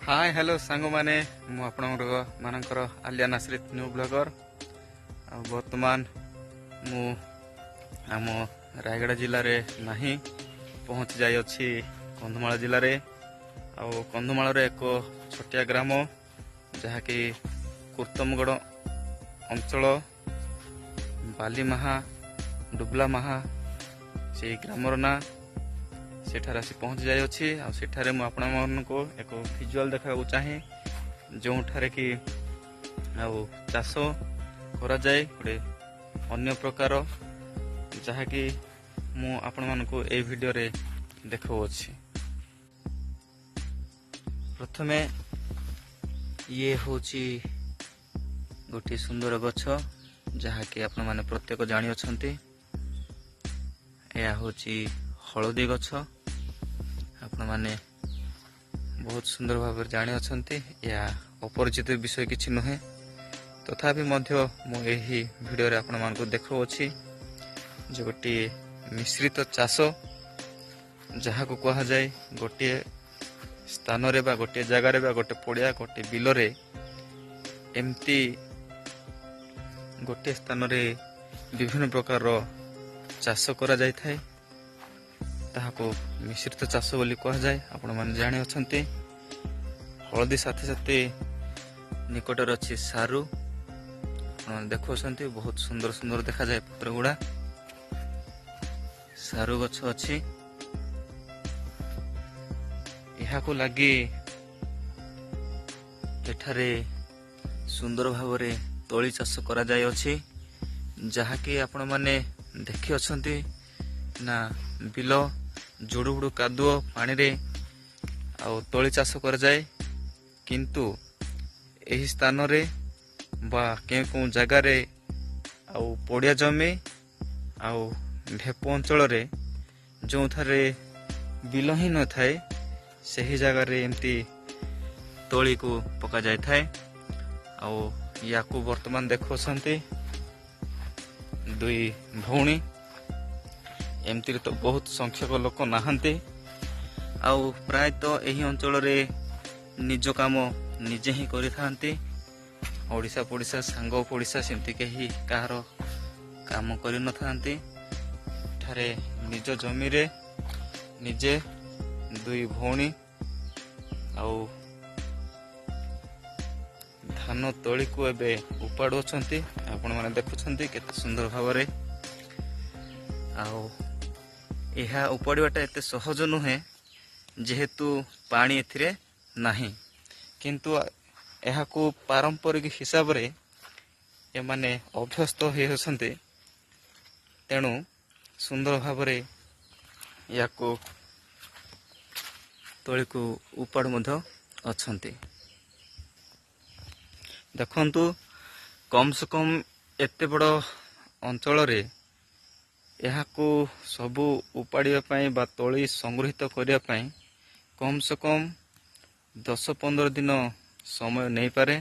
Hi hello सांग माने मु मानकर आलियान आश्रित न्यू ब्लॉगर बर्तमान मु आम रायगड़ा जिले रे नहीं पहुंच जाई अछि कंधमाल जिले रे कंधमाल रे एक छोटिया ग्राम जहाँकि कुर्तमगढ़ अंचल बालीमाहा डुबलामाहा से ग्रामर ना सेठार आसी पहुंच जाई अछि आ सेठारे मु आपन मानको एक विजुअल देखा चाहे जो ठारे कि चाष करा जाए गोटे अन्य प्रकार जहाँकि मु आपण मानको ए वीडियो रे देखाउ अछि। प्रथमे ये होची गोटे सुंदर गछ जहाँकि आपण माने प्रत्येक जानि अछंती। या होची हळदी गछ आपण माने बहुत सुंदर भाव जानी अछंती। या अपरिचित विषय किछि नहे तथापि मध्य मु एही वीडियो रे आपण मानको देखाउ अछि जे गोटे मिश्रित चाष जहाँ को कहा जाए गोटे स्थान रे बा गोटे जगह रे बा गोटे पड़िया गोटे बिल रे एमती गोटे स्थान रे विभिन्न प्रकार चाष करा जाय थाए ताहाको मिश्रित चाष बोली कहा जाए। आपण माने जानि अछंती हळदी साथे साथे निकटर अछि सारू आपण देखो छंती बहुत सुंदर सुंदर देखा जाए पत्र गुड़ा सारू गछ अछि। एहाको लागि एठारे सुंदर भावरे तोली चाष करा जाय अछि जहाँकि आपण माने देखि अछंती ना बिल जुड़ुबुड़ू कादुओ पानी रे तोली चाष कर जाए किंतु एही स्थान रे बा के जगह रे पड़िया जमी ढेप अंचल रे जो थारे बिल ही न थाए सही जगह रे एमती तोली को पका जाय थाए। याकू वर्तमान देखो दुई भौणी एमती तो बहुत संख्यक लोक नहांती प्रायतः यही अंचल रे निज काम निजे ही करि थांती। ओडिशा पड़िशा सांग पड़िशा सेमती कहीं कहार काम करि न थांती। ठारे निज जमी रे निजे दुई भौणी धान तोली को एबे उपाड़ु अछंती। आपण माने देखुछंती केते सुंदर भावरे यह उपाड़ाटा एते सहज नुहे जेहेतु पानी एथिरे नाही किंतु यहाकू पारंपरिक हिसाब रे ए माने अभ्यस्त होते तेणु सुंदर भावरे याकू तोली को उपाड़ मध्य अछंती। देखंतु कम से कम एते बड़ अंचल रे यहाकू सबू उपाड़िया पाई बा तोली संग्रहित करिया पाई कम से कम 10-15 दिन समय नहीं पारे